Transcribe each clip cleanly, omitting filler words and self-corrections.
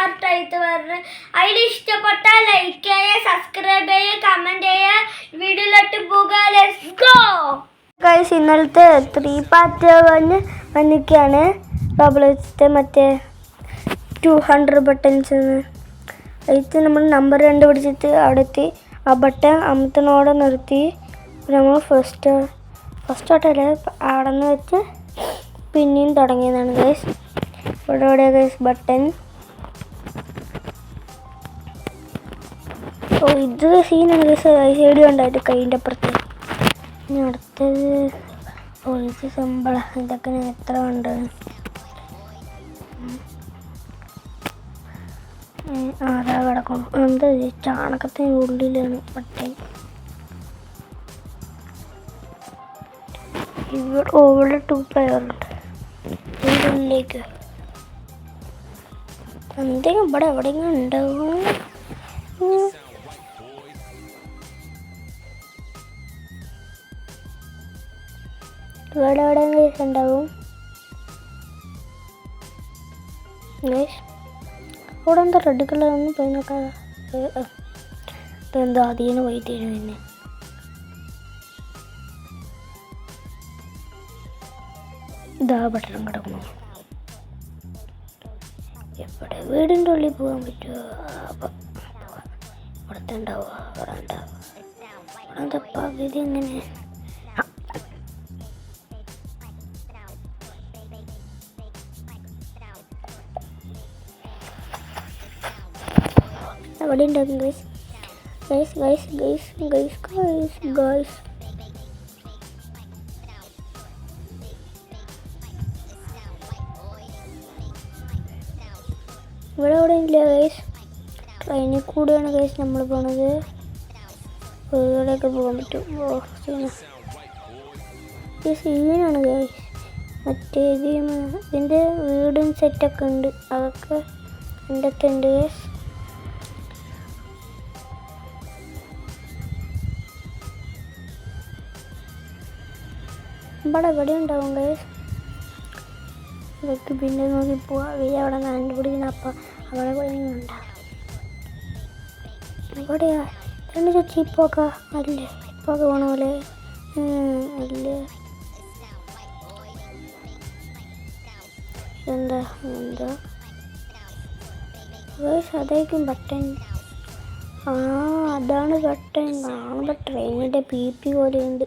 പാർട്ടായിട്ട് വരുന്നത്. അതിൽ ഇഷ്ടപ്പെട്ടാൽ ലൈക്ക് ചെയ്യുക, സബ്സ്ക്രൈബ് ചെയ്യുക, കമൻറ്റ് ചെയ്യുക. വീഡിയോയിലോട്ട് പോകുക. Let's go guys. ഇന്നലത്തെ 3 പാർട്ട് വന്നിക്കാണ്. റോബ്ലോക്സിൻ്റെ മറ്റേ 200 ബട്ടൺസ്. അതിൽ നമ്മൾ നമ്പർ കണ്ടുപിടിച്ചിട്ട് അവിടെ എത്തി. ആ ബട്ടൺ അമർത്തനോടെ നിർത്തി നമ്മൾ ഫസ്റ്റ് തൊട്ടല്ലേ അവിടെ നിന്ന് വെച്ച് പിന്നെയും തുടങ്ങിയതാണ് ഗൈസ്. ഇവിടെ ഗൈസ് ബട്ടൺ. ഓ ഇത് സീനാണ് ഗൈസ്. സൈഡ് ഉണ്ടായിട്ട് കൈൻ്റെ അപ്പുറത്ത്. ഇനി അടുത്തത് ഇത് സിമ്പിളാണ്. ഇതൊക്കെ ഞാൻ എത്ര ഉണ്ട്. അതാ കിടക്കണം. എന്താ ചാണകത്തിന് ഉള്ളിലാണ് ബട്ടൺ. ഇവിടെ 2 പ്ലെയർ ഉണ്ട്. ഇതിൻ്റെ ഉള്ളിലേക്ക് എന്തെങ്കിലും ഇവിടെ എവിടെയെങ്കിലും ഉണ്ടാവും. ഇവിടെ എവിടെയെങ്കിലും ഉണ്ടാവും. അവിടെ എന്താ റെഡ് കളറൊന്നും പോയി നോക്കാം. ഇതെന്തോ അതിന് പോയി തരും. പിന്നെ ഇതാ ബട്ടൺ കിടക്കുന്നു. എവിടെ വീടിൻ്റെ ഉള്ളിൽ പോകാൻ പറ്റുമോ? ഇവിടുത്തെ ഉണ്ടാവുക. ഇവിടെ ഉണ്ടാവുക. ഇവിടെ എന്താ പകുതി എങ്ങനെ? അവിടെ ഉണ്ടാകും guys. Guys guys guys guys guys guys ഇവിടെ അവിടെ ഇല്ല ഗൈസ്. ട്രെയിനിൽ കൂടെയാണ് ഗൈസ് നമ്മൾ പോണത്. ഇവിടെയൊക്കെ പോകാൻ പറ്റും. സീനാണ് ഗൈസ്. മറ്റേ ഇതിൻ്റെ വീടും സെറ്റൊക്കെ ഉണ്ട്. അതൊക്കെ എൻ്റെ അടുത്തുണ്ട് ഗൈസ്. ഇവിടെ ഉണ്ടാവും ഗൈസ്. ഇതൊക്കെ പിന്നെ നോക്കി പോവാം. അവിടെ കണ്ടുപിടിക്കണം. അപ്പം അവിടെ കൂടെ ഉണ്ടാവും. ഇവിടെയാ രണ്ട് ചേച്ചി ഇപ്പൊക്കെ അല്ലേ? ഇപ്പൊക്കെ പോണ പോലെ അല്ലേ? എന്താ ഗൈസ് അതായിരിക്കും ബട്ടൺ. അതാണ് ബട്ടൺ. കാണുമ്പോൾ ട്രെയിനിൻ്റെ PP പോലെയുണ്ട്.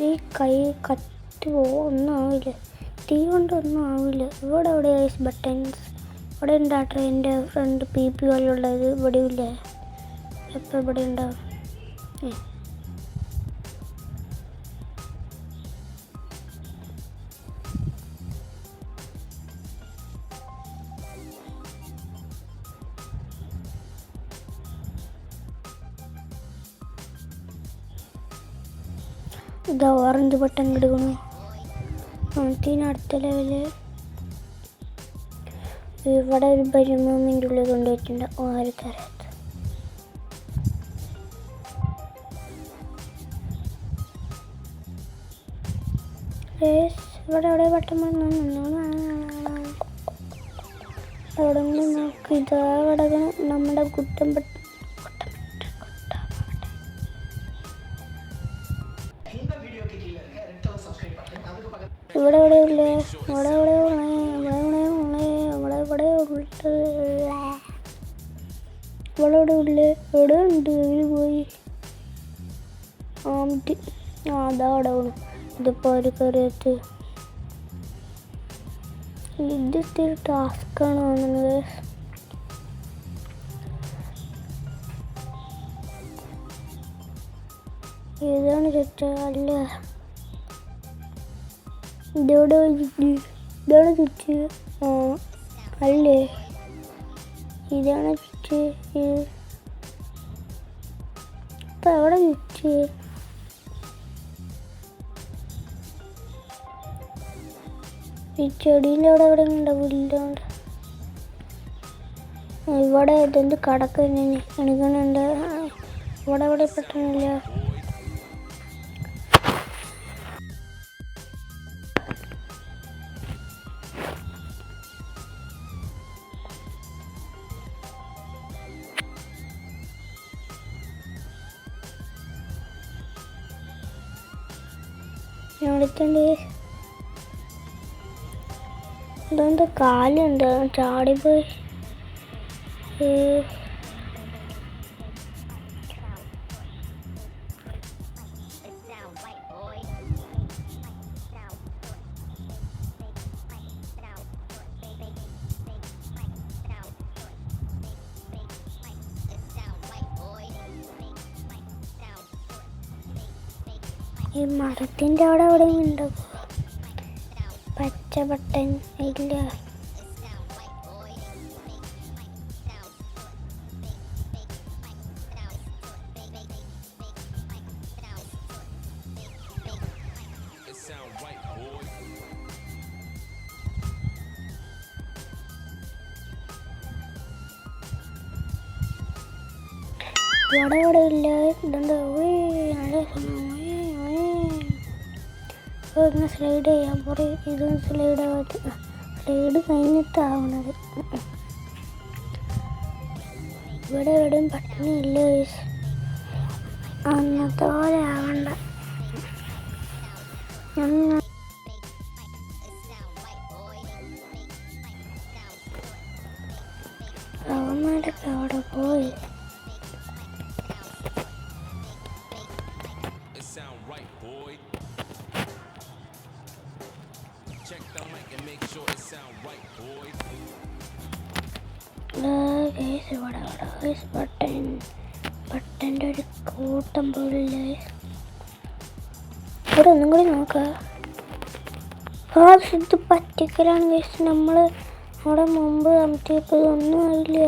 ഈ കൈ കത്തുവോ? ഒന്നും ആവില്ല. തീ കൊണ്ടൊന്നും ആവില്ല. ഇവിടെ എവിടെ ബട്ടൺസ്? ഇവിടെ ഉണ്ടാ ട്രെയിനിൻ്റെ ഫ്രണ്ട് PP പോലെയുള്ളത്. ഇവിടെ ഇല്ലേ? എപ്പോൾ ഇവിടെ ഉണ്ടാവും. ഇതാ ഓറഞ്ച് ബട്ടൺ എടുക്കണു. അടുത്ത ലെവല് ഇവിടെ ഒരു ബലൂമിൻ്റെ ഉള്ളിൽ കൊണ്ടുപോയിട്ടുണ്ട്. ആര് തരാത്ത ഇവിടെ എവിടെ ബട്ടൺ അവിടെ നോക്കി. ഇതാ കിടക്കണം നമ്മുടെ കുട്ടൻ ബട്ടൺ. ഇവിടെ എവിടെയില്ലേ? ഇവിടെ എവിടെ ഉണ്ട്? ഇവര് പോയി. അതാ അവിടെ വേണം. ഇതിപ്പോൾ ഒരു കറിയത്ത്. ഇത് ഇത്തിരി ടാസ്ക്കാണ് തോന്നുന്നത്. ഏതാണ് ചുറ്റ? അല്ല ഇതോടെ ചുറ്റ്. അല്ലേ ഇതാണ് ചുറ്റ്. ഇപ്പം എവിടെ ചുറ്റ്? ഈ ചെടീൻ്റെ അവിടെ എവിടെ ഉണ്ടാവില്ലോണ്ട്. ഇവിടെ ഇതെന്ത് കടക്ക് എണിക്കണുണ്ട്. ഇവിടെ എവിടെ പെട്ടെന്നില്ല. ഞാൻ വിളിക്കണ്ട്. ഇതെന്താ കാലുണ്ട് ചാടിപ്പോയി. ഈ മരത്തിൻ്റെ അവിടെ എവിടെയും ഉണ്ടാവും പച്ച ബട്ടൺ. ഇല്ല, ഇവിടെ ഇവിടെ ഇല്ല. ഇതുണ്ട്. ഇങ്ങനെ സ്ലൈഡ് ചെയ്യാൻ പറയും. ഇതൊന്ന് സ്ലൈഡ് ആവാത്ത സ്ലൈഡ് കഴിഞ്ഞിട്ടാവണത്. ഇവിടെ എവിടെയും പട്ടിണിയില്ല. അന്നത്തെ പോലെ ആവണ്ട. അവന്മാരൊക്കെ അവിടെ പോയി. ബട്ടൻ്റെ ഒരു കൂട്ടം പോലില്ലേ. ഇവിടെ ഒന്നും കൂടി നോക്കാം. ഇത് പറ്റിക്കലാണ് ഗൈസ്. നമ്മൾ അവിടെ മുമ്പ് അമർത്തിയപ്പോൾ ഇതൊന്നും ആയില്ല.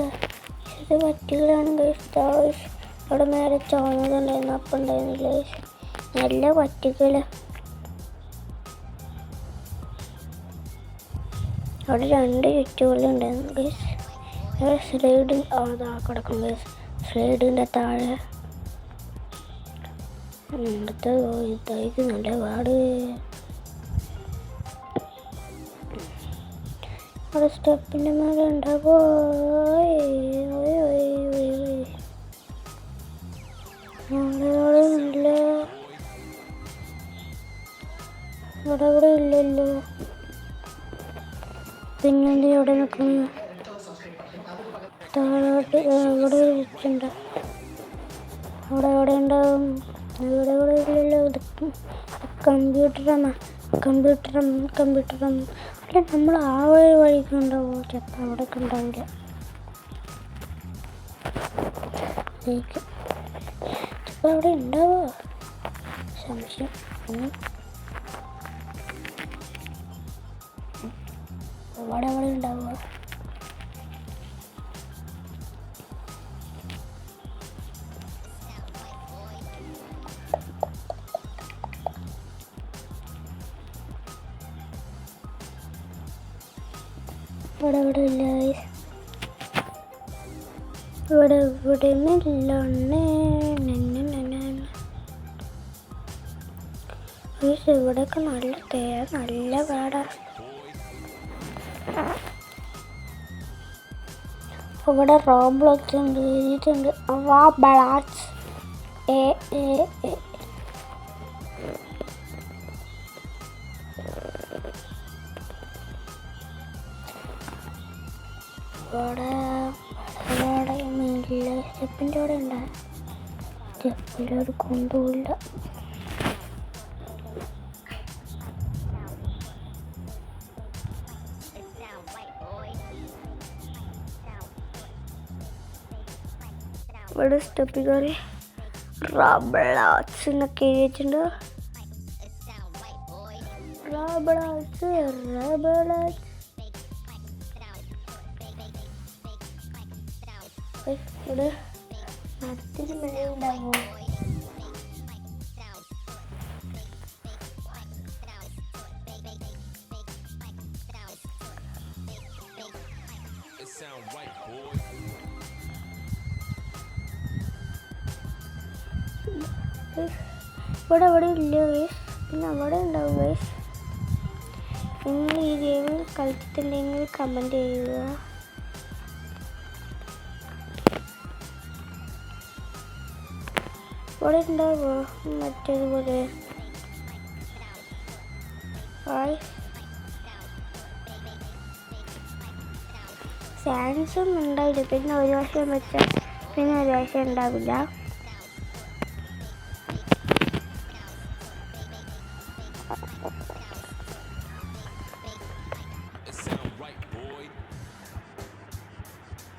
ഇത് പറ്റിക്കലാണ് ഗൈസ്. അവിടെ നേരെ ചോന്നതുണ്ടായിരുന്നു, അപ്പം ഉണ്ടായിരുന്നില്ല ഗൈസ്. നല്ല പറ്റിക്കല. അവിടെ 2 ചുറ്റുകളുണ്ടായിരുന്നു ഗൈസ്. സ്ലൈഡ് അതാ കിടക്കും ഗൈസ്. സ്ലൈഡിൻ്റെ താഴെ അടുത്ത് ഇതായിട്ട് നല്ല പാട്. അവിടെ സ്റ്റെപ്പിൻ്റെ മേലെ ഉണ്ടാവോ? ഇല്ല, ഇവിടെ ഇല്ലല്ലോ. പിന്നെന്ത് ഇവിടെ നിൽക്കുന്നു? താഴോട്ട് ഇവിടെ വെച്ചിട്ടുണ്ട്. അവിടെ എവിടെ ഉണ്ടാവും? ഇവിടെ ഇവിടെ ഇല്ലല്ലോ. ഇത് കമ്പ്യൂട്ടറാണ്. അല്ല, നമ്മൾ ആ വഴിക്ക് ഉണ്ടാവും. ചിലപ്പോൾ അവിടെയൊക്കെ ഉണ്ടാവില്ല. ചിലപ്പോൾ അവിടെ ഉണ്ടാവോ സംശയം. അവിടെ ഉണ്ടാവുക. ഇവിടെ ഇല്ല. ഇവിടെ ഇല്ല. ഇവിടെയൊക്കെ നല്ല പാടാ. ഇവിടെ റോബ്ലോക്സ് ഉണ്ട്, എഴുതിയിട്ടുണ്ട്. റോബ്ലോക്സ് ഇവിടെ ഇല്ല. സ്റ്റെപ്പിൻ്റെ അവിടെ ഉണ്ട്. സ്റ്റെപ്പിലൊരു കൊണ്ടുമില്ല. ഇവിടെ സ്റ്റെപ്പിൽ കയറി റോബ്ലോക്സ് എന്നൊക്കെ എഴുതിയിട്ടുണ്ട്. റോബ്ലോക്സ് ഇവിടെ മരത്തിന് മേലെ ഉണ്ടാകുമോ? ഇവിടെ അവിടെ ഇല്ല ഗൈസ്. പിന്നെ അവിടെ ഉണ്ടാവും ഗൈസ്. നിങ്ങൾ ഈ ഗെയിം കളിച്ചിട്ടുണ്ടെങ്കിൽ കമൻറ്റ് ചെയ്യുക. ഇവിടെ ഉണ്ടാവുമോ മറ്റേതുപോലെ? ചാൻസ് ഒന്നും ഉണ്ടാവില്ല. പിന്നെ ഒരു വർഷം വെച്ചാൽ പിന്നെ ഒരു വർഷം ഉണ്ടാവില്ല.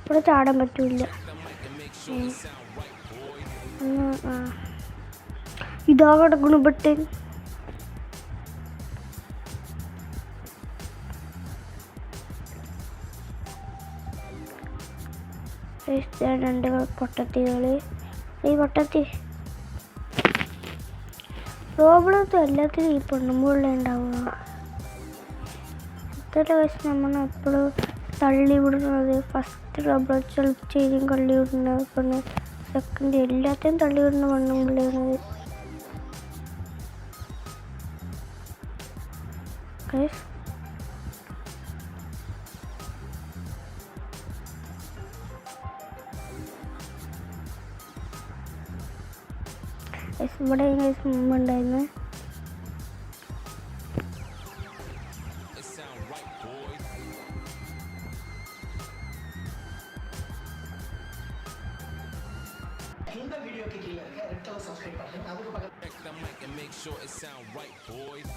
ഇവിടെ ചാടാൻ പറ്റൂല. ഇതാ കിടക്കണു ബട്ടൻ. രണ്ട് പൊട്ടത്തികൾ. ഈ പൊട്ടത്തി പ്രോബ്ലത്ത് എല്ലാത്തിനും ഈ പെണ്ണുമ്പോഴേ ഉണ്ടാവുക. എത്ര വയസ്സ് നമ്മൾ എപ്പോഴും തള്ളി വിടുന്നത്. ഫസ്റ്റ് റബ്ബർ ചെയ്തും തള്ളി വിടുന്ന പെണ്ണ്, സെക്കൻഡ് എല്ലാத்தையும் തള്ളി വിടുന്ന പെണ്ണുമ്പിള്ളേണത്. ഇവിടെ മുമ്പ് ഉണ്ടായിരുന്നു. இந்த வீடியோக்கு கீழே இருக்க ரெட் கலர் சப்ஸ்கிரைப் பட்டன் அதுக்கு பக்கத்துல make sure it sound right boys.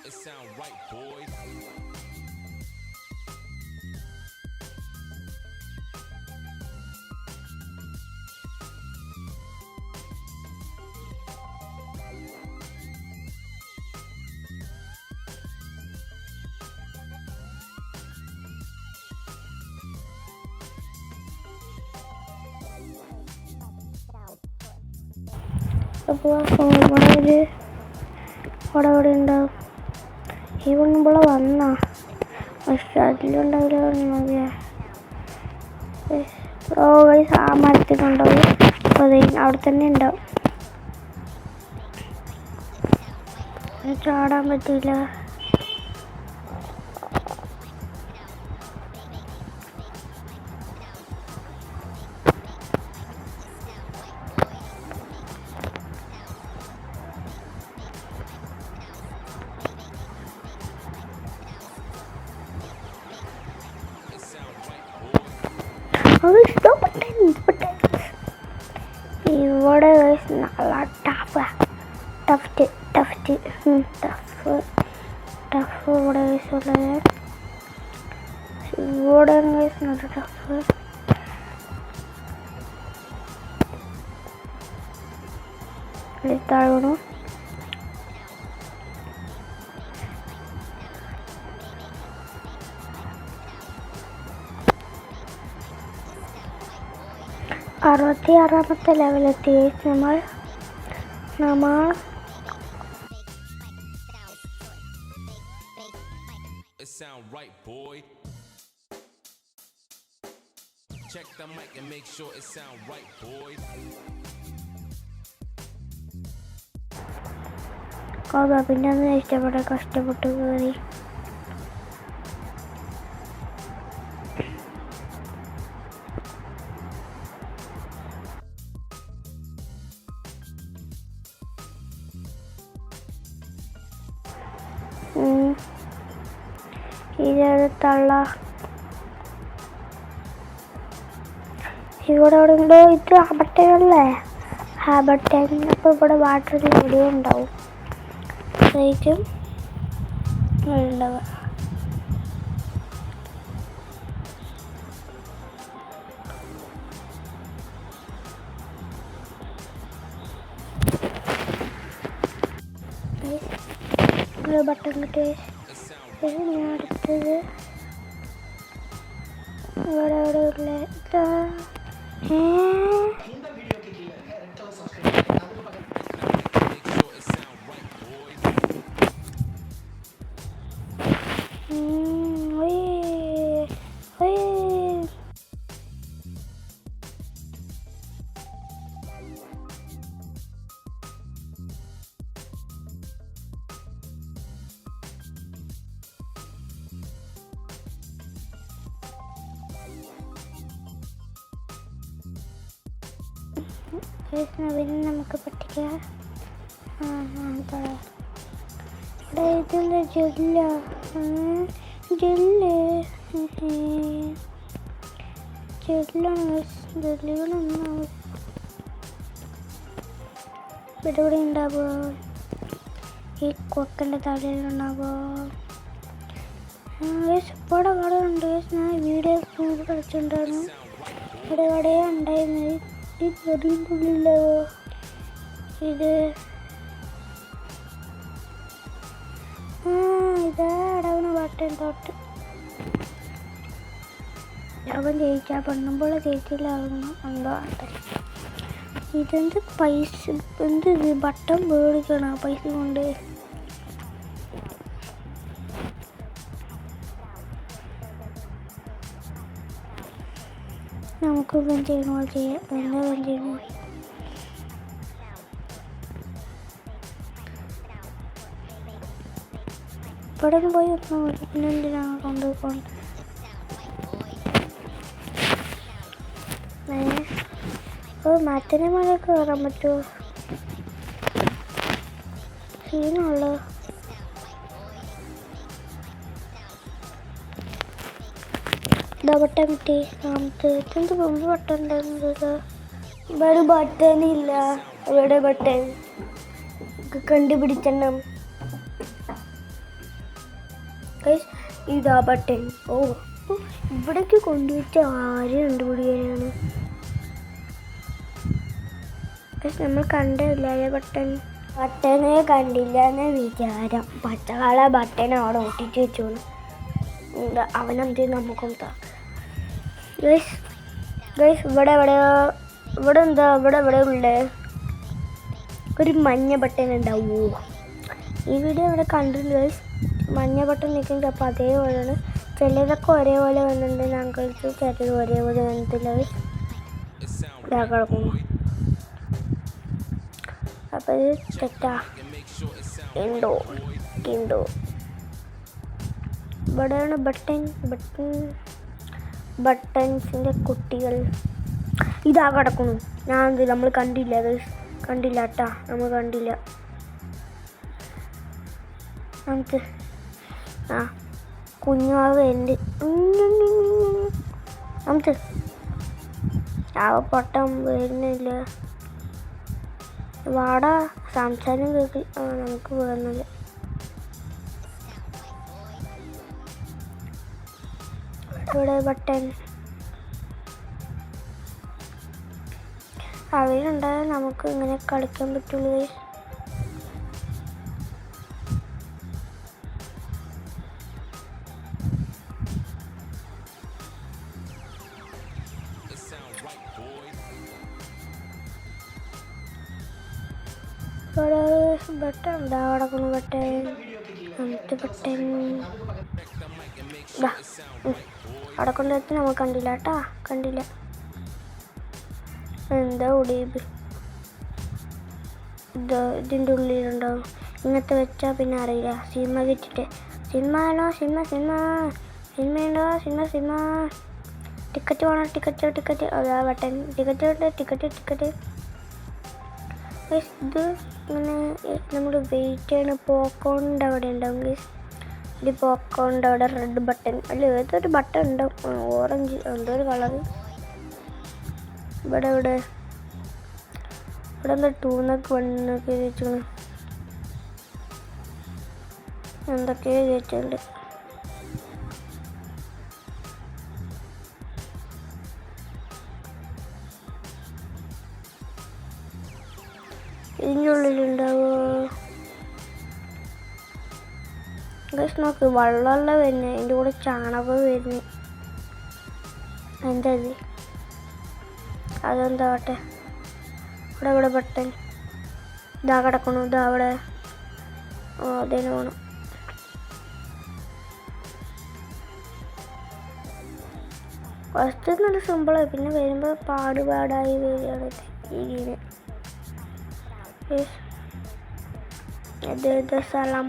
It sound right boys. അപ്പോൾ ഇവിടെ അവിടെ ഉണ്ടാവും. ഈ പെണ്ണുമ്പോൾ വന്നാ പക്ഷെ അതിലുണ്ടാവില്ല പറഞ്ഞത്. ആ മരത്തിലുണ്ടാവും. അപ്പോൾ അവിടെ തന്നെ ഉണ്ടാവും. ചാടാൻ പറ്റില്ല. ഇവിടെ നല്ല ടഫ് ഇവിടെ ഉള്ളത്. ഇവിടെ നല്ല ടഫ്. താഴെ 66ാമത്തെ ലെവലെത്തി നമ്മൾ. It sound right boy. Check the mic and make sure it sound right boy. പിന്നെ ഒന്ന് കഷ്ടപ്പെട്ട് കയറി. തള്ള ഇവിടെ എവിടെയുണ്ടോ. ഇത് ഹാബർട്ടേനല്ലേ? ഹാബർട്ടേൻ. അപ്പോൾ ഇവിടെ വാട്ടറിൽ എവിടെയും ഉണ്ടാവും. ശരിക്കും ഉണ്ടാവുക. ഓരോ ബട്ടൺ കിട്ടി. പിന്നെ അടുത്തത് ഇവിടെ ഇവിടെ ഉള്ള ഇതാ. இந்த வீடியோக்கு கீழே ரெட் கலர் சப்ஸ்கிரைப் பட்டன் அதுக்கு பக்கத்துல make sure it sound right boys പിന്നെ നമുക്ക് പറ്റിക്കാം. ഇവിടെ ഇതിൻ്റെ ജെല്ല ജെല്ലാണ്. ജെല്ലുകളൊന്നും ഇവിടെ ഇവിടെ ഉണ്ടാവുമോ? ഈ കൊക്കൻ്റെ തലയിലുണ്ടാവുമോ? ഇവിടെ കടയുണ്ട്. ഞാൻ വീഡിയോ കളിച്ചിട്ടുണ്ടായിരുന്നു. ഇവിടെ കടയേ ഉണ്ടായിരുന്നു. ഈ ചെറിയ ഉള്ളിലാവോ ഇത്? ഇതാ അടവണ ബട്ടൺ തൊട്ട് അവൻ ജയിച്ചാൽ പെണ്ണുമ്പോൾ ജയിച്ചില്ലാവുന്നു എന്തോ ആട്ടെ. ഇതെന്ത് പൈസ, എന്ത് ഇത് ബട്ടൺ മേടിക്കണം പൈസ കൊണ്ട്. നമുക്ക് ഇവൻ ചെയ്യണോ ചെയ്യാം. എന്താ ഇവൻ ചെയ്യണോ? ഇവിടെ പോയി നോക്കാം. പിന്നെന്തിനാണ് കൊണ്ടുപോകുന്നത്? മറ്റേ മഴ കയറാൻ പറ്റുമോ? സീനുള്ളൂ. ഇതാ ബട്ടൺ കിട്ടി. എന്ത് മുമ്പ് ബട്ടൺ ഉണ്ടായിരുന്നത്? ഇവിടെ ബട്ടണില്ല. ഇവിടെ ബട്ടൺ കണ്ടുപിടിച്ചെണ്ണം. ഇതാ ബട്ടൺ. ഓ, ഇവിടേക്ക് കൊണ്ടുവച്ച ആരും കണ്ടുപിടിക്കാനാണ്. നമ്മൾ കണ്ടില്ല ബട്ടൺ. ബട്ടനെ കണ്ടില്ല എന്ന് വിചാരം. പച്ചകള ബട്ടൺ അവിടെ ഒട്ടിച്ച് വെച്ചോളൂ. അവനെന്ത് നമുക്കും ഇവിടെ ഇവിടെ എന്താ ഇവിടെ ഉള്ളേ? ഒരു മഞ്ഞ ബട്ടൺ ഉണ്ടാവോ? ഈ വീഡിയോ ഇവിടെ കണ്ടില്ല ഗൈസ്. മഞ്ഞ ബട്ടൺ നിൽക്കുന്നത് അപ്പോൾ അതേപോലെയാണ്. ചിലതൊക്കെ ഒരേപോലെ വന്നിട്ടുണ്ട്. ഞാൻ കഴിച്ചു ചിലത് ഒരേപോലെ വന്നിട്ടില്ല ഗൈസ്. ഇതാ കിടക്കുന്നു. അപ്പോൾ ഇത് തെറ്റാ ഉണ്ടോ? ഇവിടെയാണ് ബട്ടൺസിൻ്റെ കുട്ടികൾ. ഇതാ കിടക്കുന്നു. നമ്മൾ കണ്ടില്ല ഗൈസ്. കണ്ടില്ല കേട്ടാ, നമ്മൾ കണ്ടില്ല. നമുക്ക് കുഞ്ഞാവ് എൻ്റെ നമുക്ക് പൊട്ടം വരുന്നില്ല. വാട സംസാരം കേൾക്കി. നമുക്ക് വരുന്നില്ല. ഇവിടെ ബട്ടൺ അവരുണ്ടായാൽ നമുക്ക് ഇങ്ങനെ കളിക്കാൻ പറ്റുള്ളൂ. ബട്ടൺ എന്താ കിടക്കുന്നു? ബട്ടൺ നമുക്ക് ബട്ടൺ അവിടെ കൊണ്ടുവച്ച് നമ്മൾ കണ്ടില്ല കേട്ടാ. കണ്ടില്ല. എന്താ ഉടീബ് ഇതിൻ്റെ ഉള്ളിലുണ്ടാവും. ഇങ്ങനത്തെ വെച്ചാൽ പിന്നെ അറിയില്ല. സിനിമ വെച്ചിട്ട് സിനിമ ആണോ? സിനിമ ടിക്കറ്റ് വേണം. ടിക്കറ്റ് അതാ ബട്ടൺ. ടിക്കറ്റ് ഇത് ഇങ്ങനെ നമ്മൾ വെയിറ്റ് ചെയ്യണ പോക്കോണിൻ്റെ അവിടെ ഉണ്ടാവും ഗൈസ്. ഇത് പോക്കോണിൻ്റെ അവിടെ റെഡ് ബട്ടൺ അല്ല ഏതൊരു ബട്ടൺ ഉണ്ടാവും. ഓറഞ്ച് എന്തോ ഒരു കളറ്. ഇവിടെ എന്താ 2 1 വെച്ചു എന്തൊക്കെയോ ചോദിച്ചിട്ടുണ്ട്. ഇതിൻ്റെ ഉള്ളിലുണ്ടാവോ? ഗൈസ് നോക്ക് വെള്ളമുള്ള വരുന്നത് അതിൻ്റെ കൂടെ ചാണകം വരുന്നു. എന്താ ഇത്? അതെന്താവട്ടെ. ഇവിടെ ബട്ടൺ ഇതാ കിടക്കണു. ഇതാ അവിടെ അതിന് വേണം. ഫസ്റ്റ് നല്ല സിമ്പിളായി, പിന്നെ വരുമ്പോൾ പാടായി വരികയാണ് ഈ ഗെയിം. ഇത് സലാം.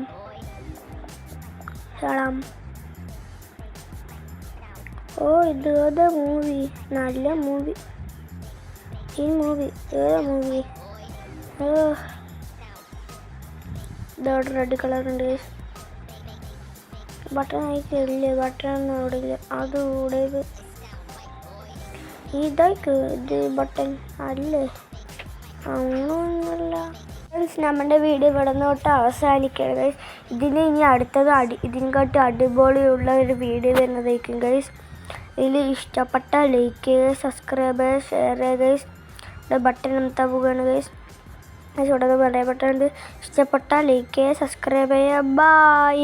ഓ ഇത് ഏതാ മൂവി? നല്ല മൂവി. ഈ മൂവി ഏതാ മൂവി? ഇതോടെ റെഡ് കളർ ഉണ്ട്. ബട്ടൺ ആയിട്ടില്ലേ? ബട്ടൺ അവിടെ ഇല്ല. അത് ഇവിടെ ഇതായിക്ക്. ഇത് ബട്ടൺ അല്ലേ? അങ്ങനൊന്നുമല്ല. നമ്മുടെ വീഡിയോ ഇവിടെ തൊട്ട് അവസാനിക്കണം ഗൈസ്. ഇതിന് ഇനി അടുത്തത് ഇതിനെക്കാട്ടി അടിപൊളിയുള്ള ഒരു വീഡിയോ വരുന്നതായിരിക്കും ഗൈസ്. ഇതിൽ ഇഷ്ടപ്പെട്ട ലൈക്ക് ചെയ്യുക, സബ്സ്ക്രൈബ് ചെയ്യുക, ഷെയർ ചെയ്യുക ഗൈസ്. ഇവിടെ ബട്ടൺ അമർത്താൻ പോവുകയാണ് ഗൈസ്. ഇവിടെ പറയപ്പെട്ടുണ്ട്. ഇഷ്ടപ്പെട്ട ലൈക്ക് ചെയ്യുക, സബ്സ്ക്രൈബ് ചെയ്യുക. ബൈ.